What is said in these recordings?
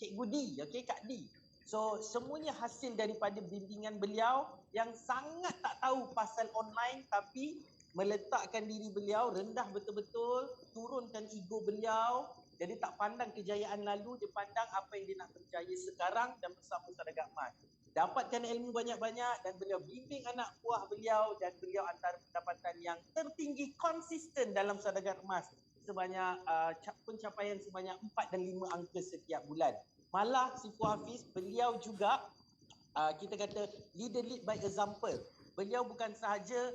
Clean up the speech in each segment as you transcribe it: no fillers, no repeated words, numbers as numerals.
Cikgu D, okey, Kak D. So semuanya hasil daripada bimbingan beliau yang sangat tak tahu pasal online, tapi meletakkan diri beliau rendah betul-betul, turunkan ego beliau. Jadi tak pandang kejayaan lalu, dia pandang apa yang dia nak berjaya sekarang dan bersama Sadagat Emas. Dapatkan ilmu banyak-banyak dan beliau bimbing anak buah beliau, dan beliau antara pendapatan yang tertinggi konsisten dalam Sadagat Emas sebanyak pencapaian sebanyak 4 dan 5 angka setiap bulan. Malah Sifu Hafiz, beliau juga kita kata lead by example. Beliau bukan sahaja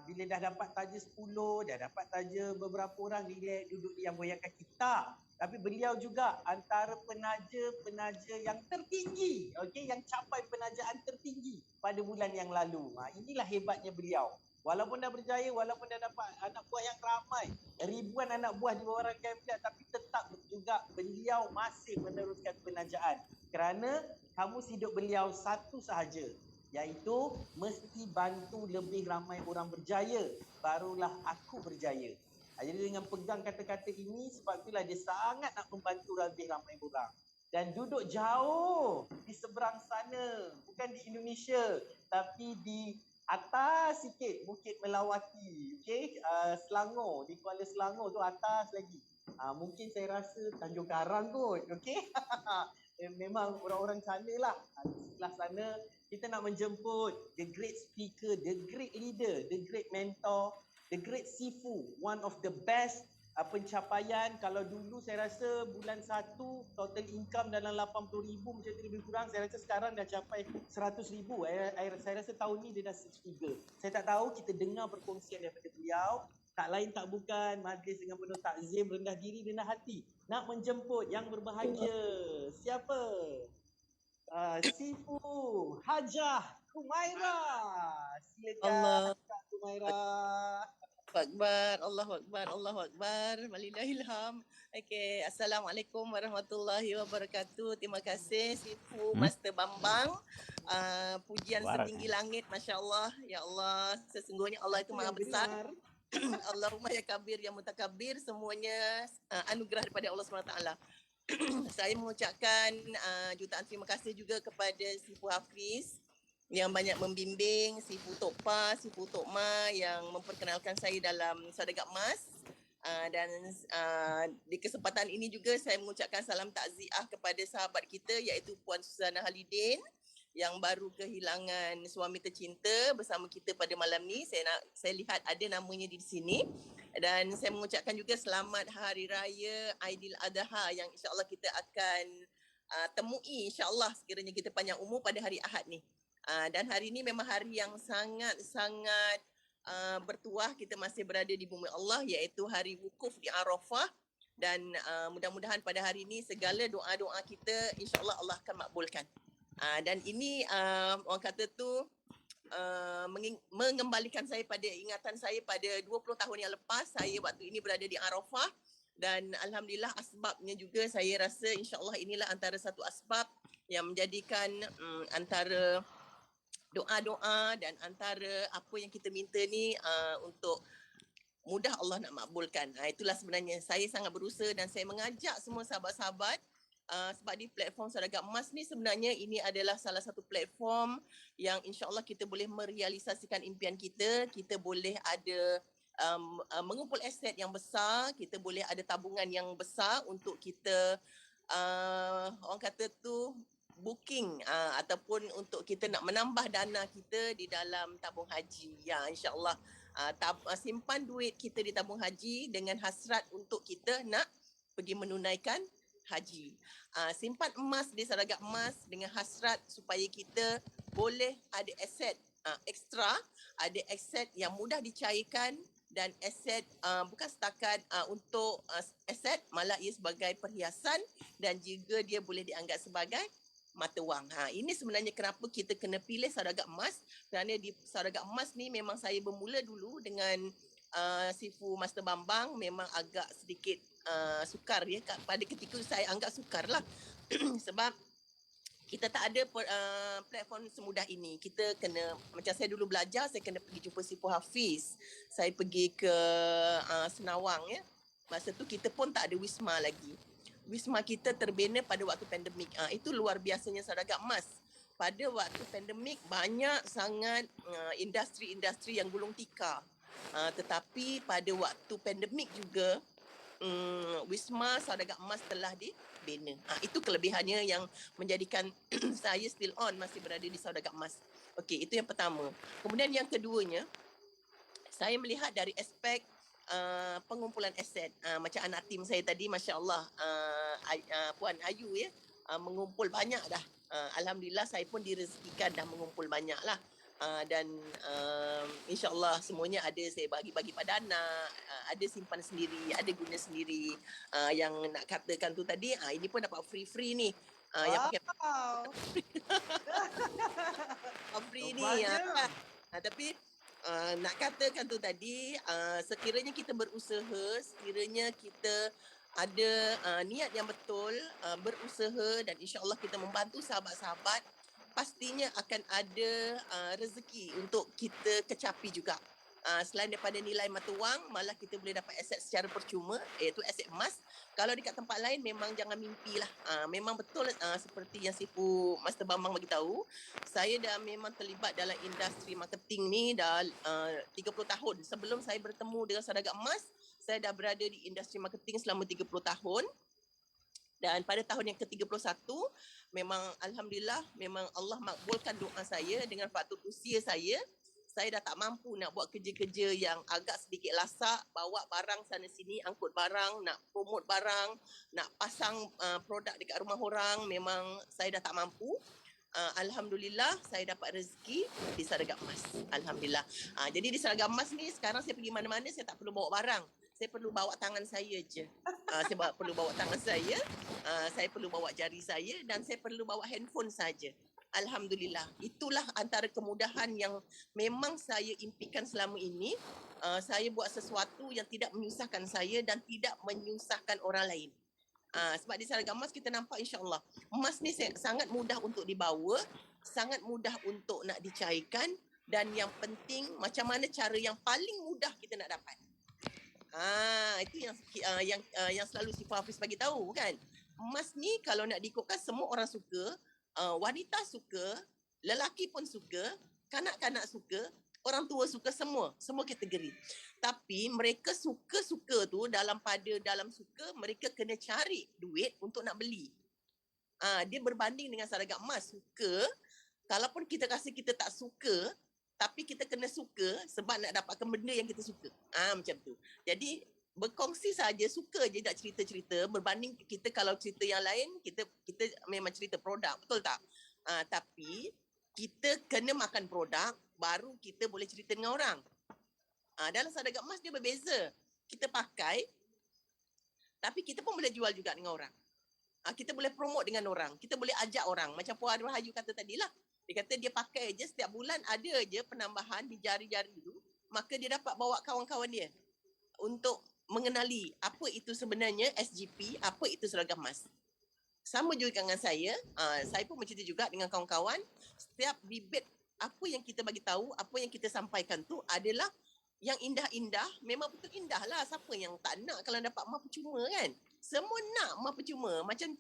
bila dah dapat taja 10, dah dapat taja beberapa orang, dia duduk yang goyangkan kita. Tapi beliau juga antara penaja yang tertinggi, okey, yang capai penajaan tertinggi pada bulan yang lalu. Inilah hebatnya beliau. Walaupun dah berjaya, walaupun dah dapat anak buah yang ramai, ribuan anak buah di bawah rangkaian beliau, tapi tetap juga beliau masih meneruskan penajaan. Kerana kamus hidup beliau satu sahaja, iaitu mesti bantu lebih ramai orang berjaya, barulah aku berjaya. Jadi dengan pegang kata-kata ini, sebab itulah dia sangat nak membantu lebih ramai orang. Dan duduk jauh di seberang sana, bukan di Indonesia, tapi di atas sikit, Bukit Melawati, okey, Selangor, di Kuala Selangor tu atas lagi. Mungkin saya rasa Tanjung Karang kot, okey. Memang orang-orang sana lah. Di sebelah sana kita nak menjemput the great speaker, the great leader, the great mentor, the great Sifu, one of the best pencapaian. Kalau dulu saya rasa bulan 1 total income dalam 80,000 macam tu lebih kurang, saya rasa sekarang dah capai 100,000. Saya rasa tahun ni dia dah 6 figure. Saya tak tahu, kita dengar perkongsian daripada beliau. Tak lain tak bukan, majlis dengan penuh takzim, rendah diri, rendah hati, nak menjemput yang berbahagia. Siapa? Sifu Hajah Kumaira. Silakan Kak Kumaira. Akbar, Allahu Akbar, Allahu Akbar, walillahilham. Okey, Assalamualaikum warahmatullahi wabarakatuh. Terima kasih Sifu Master Bambang. Pujian setinggi langit, masya-Allah. Ya Allah, sesungguhnya Allah itu Maha besar. Allahumma ya kabir ya mutakabir, semuanya anugerah daripada Allah SWT. Saya mengucapkan jutaan terima kasih juga kepada Sifu Hafiz yang banyak membimbing, Sifu Tokpa, Sifu Tokma yang memperkenalkan saya dalam Sadagat Emas. Dan di kesempatan ini juga saya mengucapkan salam takziah kepada sahabat kita iaitu Puan Suzana Halidin yang baru kehilangan suami tercinta bersama kita pada malam ni. Saya lihat ada namanya di sini. Dan saya mengucapkan juga selamat Hari Raya Aidiladha yang insya-Allah kita akan temui insya-Allah sekiranya kita panjang umur pada hari Ahad ni. Dan hari ini memang hari yang sangat-sangat bertuah, kita masih berada di bumi Allah iaitu hari wukuf di Arafah. Dan mudah-mudahan pada hari ini segala doa-doa kita insya-Allah Allah akan makbulkan. Dan ini orang kata tu mengembalikan saya pada ingatan saya pada 20 tahun yang lepas. Saya waktu ini berada di Arafah dan alhamdulillah asbabnya juga saya rasa insya-Allah inilah antara satu asbab yang menjadikan antara doa-doa dan antara apa yang kita minta ni untuk mudah Allah nak makbulkan. Itulah sebenarnya saya sangat berusaha dan saya mengajak semua sahabat-sahabat sebab di platform Sadagat Emas ni sebenarnya ini adalah salah satu platform yang insya-Allah kita boleh merealisasikan impian kita. Kita boleh ada mengumpul aset yang besar, kita boleh ada tabungan yang besar untuk kita orang kata tu booking ataupun untuk kita nak menambah dana kita di dalam tabung haji. Ya, insya-Allah simpan duit kita di tabung haji dengan hasrat untuk kita nak pergi menunaikan haji. Simpan emas di Sadagat Emas dengan hasrat supaya kita boleh ada aset ekstra, ada aset yang mudah dicairkan dan aset bukan setakat untuk aset, malah ia sebagai perhiasan dan juga dia boleh dianggap sebagai mata wang. Ini sebenarnya kenapa kita kena pilih Sadagat Emas, kerana di Sadagat Emas ni memang saya bermula dulu dengan Sifu Master Bambang memang agak sedikit sukar ya. Pada ketika saya anggap sukar lah sebab kita tak ada platform semudah ini. Kita kena, macam saya dulu belajar, saya kena pergi jumpa Sifu Hafiz. Saya pergi ke Senawang ya. Masa tu kita pun tak ada Wisma lagi. Wisma kita terbina pada waktu pandemik. Itu luar biasanya Saudagar Emas. Pada waktu pandemik banyak sangat industri-industri yang gulung tikar. Tetapi pada waktu pandemik juga Wisma Saudagar Emas telah dibina. Itu kelebihannya yang menjadikan saya still on masih berada di Saudagar Emas. Okey, itu yang pertama. Kemudian yang keduanya, saya melihat dari aspek pengumpulan aset. Macam anak tim saya tadi, Masya Allah, Puan Ayu ya, mengumpul banyak dah. Alhamdulillah saya pun direzekikan dah mengumpul banyak lah. Dan insyaAllah semuanya ada saya bagi-bagi pada anak, ada simpan sendiri, ada guna sendiri. Yang nak katakan tu tadi, ini pun dapat free-free ni. Yang pakai free ni. Tapi nak katakan tu tadi, sekiranya kita berusaha, sekiranya kita ada niat yang betul, berusaha dan insyaAllah kita membantu sahabat-sahabat, pastinya akan ada rezeki untuk kita kecapi juga. Selain daripada nilai mata wang, malah kita boleh dapat aset secara percuma, iaitu aset emas. Kalau dekat tempat lain memang jangan mimpilah. Memang betul seperti yang Sifu Master Bambang bagi tahu, saya dah memang terlibat dalam industri marketing ni dah 30 tahun. Sebelum saya bertemu dengan Saudagar Emas, saya dah berada di industri marketing selama 30 tahun. Dan pada tahun yang ke-31, memang Alhamdulillah, memang Allah makbulkan doa saya dengan faktor usia saya dah tak mampu nak buat kerja-kerja yang agak sedikit lasak, bawa barang sana sini, angkut barang, nak promote barang, nak pasang produk dekat rumah orang, memang saya dah tak mampu. Alhamdulillah, saya dapat rezeki di Saudagar Emas. Alhamdulillah. Jadi di Saudagar Emas ni, sekarang saya pergi mana-mana, saya tak perlu bawa barang. Saya perlu bawa tangan saya je. Saya perlu bawa tangan saya perlu bawa jari saya dan saya perlu bawa handphone saja. Alhamdulillah. Itulah antara kemudahan yang memang saya impikan selama ini. Saya buat sesuatu yang tidak menyusahkan saya dan tidak menyusahkan orang lain. Sebab di Saudagar Emas kita nampak insya-Allah emas ni sangat mudah untuk dibawa, sangat mudah untuk nak dicairkan dan yang penting macam mana cara yang paling mudah kita nak dapat. Itu yang selalu Sifah Hafiz bagi tahu kan. Emas ni kalau nak diikutkan semua orang suka, wanita suka, lelaki pun suka, kanak-kanak suka, orang tua suka, semua kategori. Tapi mereka suka tu dalam suka mereka kena cari duit untuk nak beli. Dia berbanding dengan Saudagar Emas, suka, kalaupun kita rasa kita tak suka, tapi kita kena suka sebab nak dapatkan benda yang kita suka. Macam tu. Jadi berkongsi saja, suka je nak cerita-cerita, berbanding kita kalau cerita yang lain, kita memang cerita produk, betul tak? Tapi kita kena makan produk, baru kita boleh cerita dengan orang. Dalam Saudagar Emas dia berbeza. Kita pakai, tapi kita pun boleh jual juga dengan orang. Kita boleh promote dengan orang, kita boleh ajak orang. Macam Puan Rahayu kata tadilah, dia kata dia pakai je setiap bulan ada je penambahan di jari-jari tu, maka dia dapat bawa kawan-kawan dia untuk mengenali apa itu sebenarnya SGP, apa itu Saudagar Emas. Sama juga dengan saya pun bercerita juga dengan kawan-kawan, setiap bibit apa yang kita bagi tahu, apa yang kita sampaikan tu adalah yang indah-indah, memang betul indah lah. Siapa yang tak nak kalau dapat emas percuma kan? Semua nak emas percuma. Macam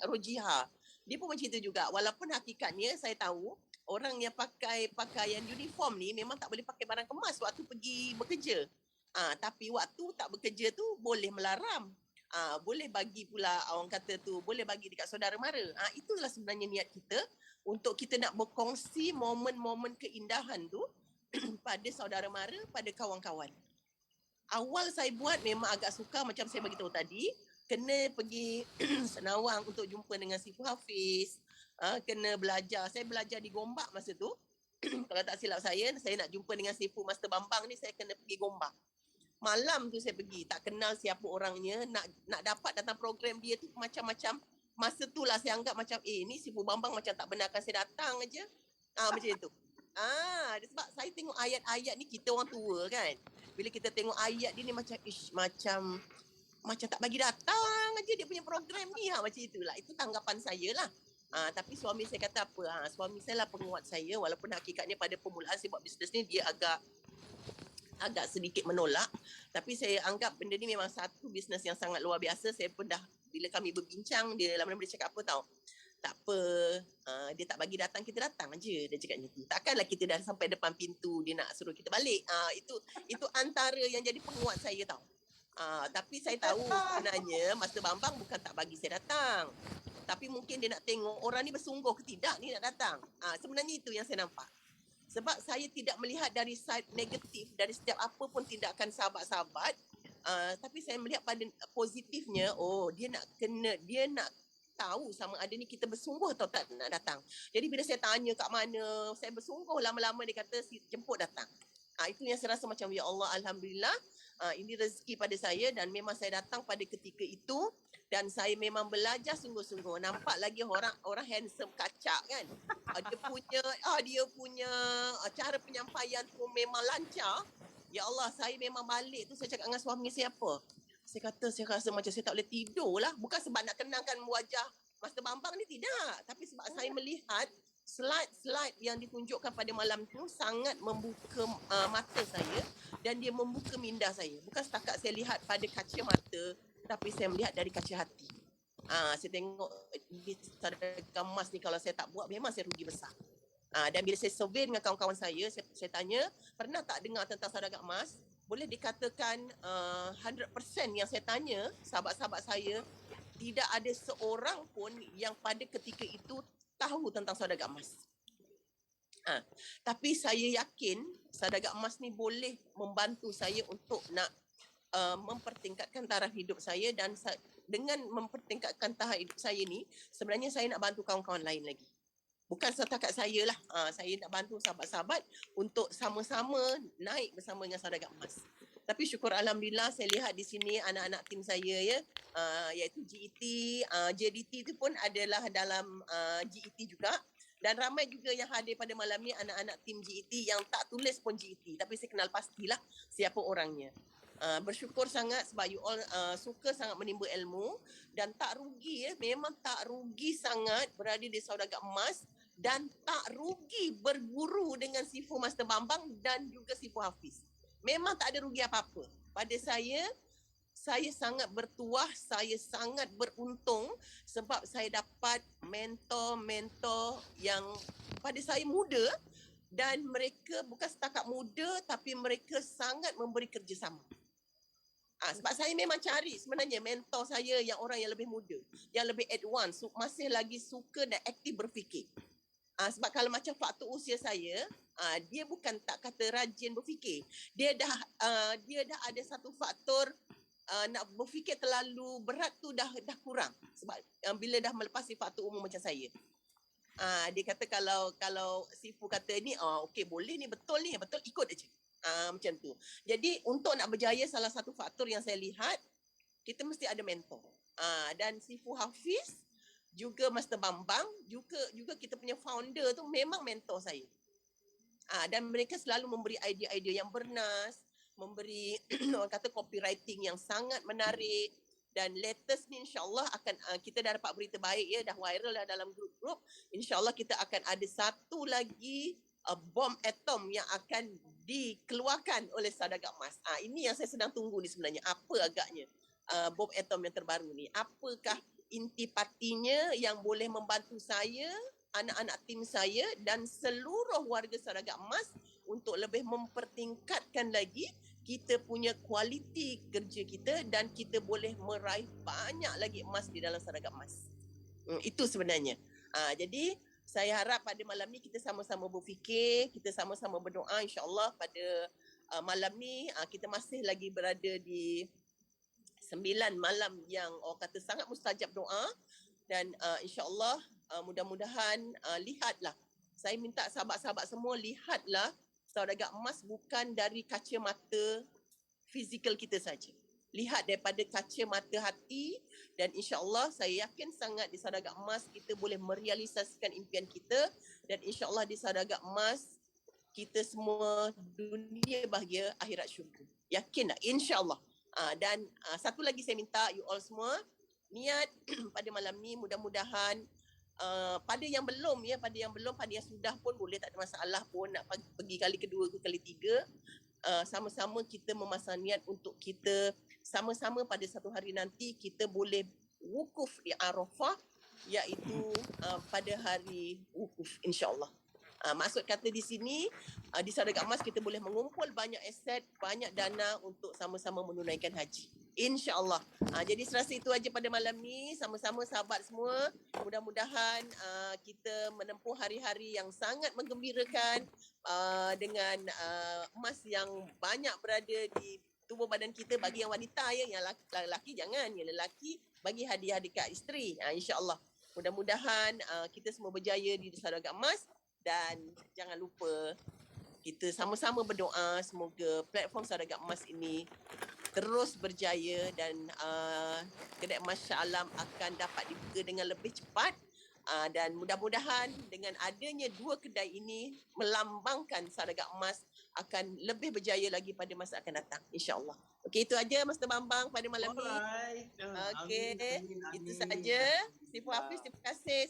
Rojiha, dia pun bercerita juga, walaupun hakikatnya saya tahu orang yang pakai pakaian uniform ni memang tak boleh pakai barang kemas waktu pergi bekerja. Tapi waktu tak bekerja tu boleh melaram. Boleh bagi pula, orang kata tu, boleh bagi dekat saudara mara. Itulah sebenarnya niat kita, untuk kita nak berkongsi momen-momen keindahan tu pada saudara mara, pada kawan-kawan. Awal saya buat memang agak sukar, macam saya bagi tahu tadi, kena pergi Senawang untuk jumpa dengan Sifu Hafiz, kena belajar. Saya belajar di Gombak masa tu. Kalau tak silap saya nak jumpa dengan Sifu Master Bambang ni, saya kena pergi Gombak. Malam tu saya pergi, tak kenal siapa orangnya, nak dapat datang program dia tu macam-macam. Masa tu lah saya anggap macam, ni Sifu Bambang macam tak benarkan saya datang aja. Macam itu. Sebab saya tengok ayat-ayat ni, kita orang tua kan, bila kita tengok ayat dia ni macam macam tak bagi datang aja dia punya program ni. Macam itulah, itu tanggapan saya lah. Tapi suami saya kata apa, suami saya lah penguat saya, walaupun hakikatnya pada permulaan saya buat bisnes ni dia agak sedikit menolak, tapi saya anggap benda ni memang satu bisnes yang sangat luar biasa. Saya pun dah bila kami berbincang, dia lama-lama dia cakap apa tahu? Tak apa, dia tak bagi datang, kita datang aje, dia cakap macam tu. Takkanlah kita dah sampai depan pintu dia nak suruh kita balik. Itu antara yang jadi penguat saya tahu. Tapi saya tahu sebenarnya Master Bambang bukan tak bagi saya datang. Tapi mungkin dia nak tengok orang ni bersungguh ke tidak ni nak datang. Sebenarnya itu yang saya nampak. Sebab saya tidak melihat dari side negatif dari setiap apa pun tindakan sahabat-sahabat. Tapi saya melihat pada positifnya, dia nak tahu sama ada ni kita bersungguh atau tak nak datang. Jadi bila saya tanya kat mana, saya bersungguh, lama-lama dia kata jemput datang. Itu yang saya rasa macam ya Allah, alhamdulillah, ini rezeki pada saya dan memang saya datang pada ketika itu dan saya memang belajar sungguh-sungguh. Nampak lagi orang handsome kacak kan. Dia punya cara penyampaian tu memang lancar. Ya Allah, saya memang balik tu saya cakap dengan suami saya apa? Saya rasa macam saya tak boleh tidur lah. Bukan sebab nak kenangkan wajah Master Bambang ni, tidak. Tapi sebab saya melihat slide-slide yang ditunjukkan pada malam tu sangat membuka mata saya dan dia membuka minda saya. Bukan setakat saya lihat pada kaca mata, tapi saya melihat dari kaca hati. Saya tengok di Sadaqah Emas ni kalau saya tak buat memang saya rugi besar. Dan bila saya survey dengan kawan-kawan saya tanya, pernah tak dengar tentang Sadaqah Emas? Boleh dikatakan 100% yang saya tanya sahabat-sahabat saya, tidak ada seorang pun yang pada ketika itu tahu tentang Sadaqah Emas. Tapi saya yakin Sadaqah Emas ni boleh membantu saya untuk nak mempertingkatkan taraf hidup saya dan dengan mempertingkatkan taraf hidup saya ni, sebenarnya saya nak bantu kawan-kawan lain lagi. Bukan setakat saya lah. Saya nak bantu sahabat-sahabat untuk sama-sama naik bersama dengan Sadaqah Emas. Tapi syukur alhamdulillah saya lihat di sini anak-anak tim saya ya, iaitu GET, JDT itu pun adalah dalam GET juga. Dan ramai juga yang hadir pada malam ni anak-anak tim GET yang tak tulis pun GET. Tapi saya kenal pastilah siapa orangnya. Bersyukur sangat sebab you all suka sangat menimba ilmu dan tak rugi ya, memang tak rugi sangat berada di Sadaqah Emas dan tak rugi berguru dengan Sifu Master Bambang dan juga Sifu Hafiz. Memang tak ada rugi apa-apa. Pada saya sangat bertuah, saya sangat beruntung sebab saya dapat mentor-mentor yang pada saya muda dan mereka bukan setakat muda tapi mereka sangat memberi kerjasama. Sebab saya memang cari sebenarnya mentor saya yang orang yang lebih muda, yang lebih advance, masih lagi suka dan aktif berfikir. Sebab kalau macam faktor usia saya, dia bukan tak kata rajin berfikir. Dia dah ada satu faktor nak berfikir terlalu berat tu dah kurang. Sebab bila dah melepasi faktor umur macam saya. Dia kata kalau Sifu kata ni, okey boleh ni, betul ikut aja. Macam tu. Jadi untuk nak berjaya, salah satu faktor yang saya lihat, kita mesti ada mentor. Dan Sifu Hafiz juga Master Bambang, juga kita punya founder tu memang mentor saya. Dan mereka selalu memberi idea-idea yang bernas, memberi orang kata copywriting yang sangat menarik. Dan latest ni insyaAllah akan kita dah dapat berita baik ya, dah viral lah dalam grup-grup. InsyaAllah kita akan ada satu lagi bom atom yang akan dikeluarkan oleh Sadaqah Emas. Ini yang saya sedang tunggu ni sebenarnya. Apa agaknya bom atom yang terbaru ni? Apakah intipatinya yang boleh membantu saya, anak-anak tim saya dan seluruh warga Sadaqah Emas untuk lebih mempertingkatkan lagi kita punya kualiti kerja kita dan kita boleh meraih banyak lagi emas di dalam Sadaqah Emas. Itu sebenarnya. Jadi saya harap pada malam ni kita sama-sama berfikir, kita sama-sama berdoa insya-Allah pada malam ni kita masih lagi berada di 9 malam yang orang kata sangat mustajab doa dan insya-Allah mudah-mudahan lihatlah. Saya minta sahabat-sahabat semua lihatlah Sadaqah Emas bukan dari kacamata fizikal kita saja. Lihat daripada kacamata hati dan insya-Allah saya yakin sangat di Sadaqah Emas kita boleh merealisasikan impian kita dan insya-Allah di Sadaqah Emas kita semua dunia bahagia, akhirat syurga. Yakin tak? Insya-Allah. Dan satu lagi saya minta you all semua niat pada malam ni mudah-mudahan pada yang belum, pada yang sudah pun boleh, tak ada masalah pun nak pergi kali kedua ke kali tiga. Sama-sama kita memasang niat untuk kita sama-sama pada satu hari nanti kita boleh wukuf di Arafah, iaitu pada hari wukuf insya-Allah. Maksud kata di sini, di Sadaqah Emas kita boleh mengumpul banyak aset, banyak dana untuk sama-sama menunaikan haji. InsyaAllah. Jadi serasa itu aja pada malam ni. Sama-sama sahabat semua. Mudah-mudahan kita menempuh hari-hari yang sangat menggembirakan dengan emas yang banyak berada di tubuh badan kita. Bagi yang wanita ya, yang lelaki jangan. Yang lelaki bagi hadiah dekat isteri. InsyaAllah. Mudah-mudahan kita semua berjaya di Sadaqah Emas. Dan jangan lupa kita sama-sama berdoa semoga platform Sadaqah Emas ini terus berjaya dan kedai emas Shah Alam akan dapat dibuka dengan lebih cepat. Dan mudah-mudahan dengan adanya 2 kedai ini melambangkan Sadaqah Emas akan lebih berjaya lagi pada masa akan datang, insya-Allah. Okey, itu aja Master Bambang pada malam ni. Okey, itu saja. Sifu Hafiz, terima kasih.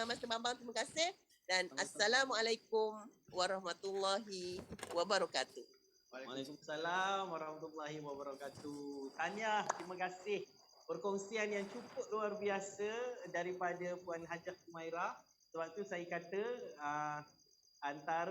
Master Bambang, terima kasih. Dan Assalamualaikum warahmatullahi wabarakatuh. Waalaikumsalam warahmatullahi wabarakatuh. Tanya, terima kasih. Perkongsian yang cukup luar biasa daripada Puan Hajah Humairah. Sebab tu saya kata antara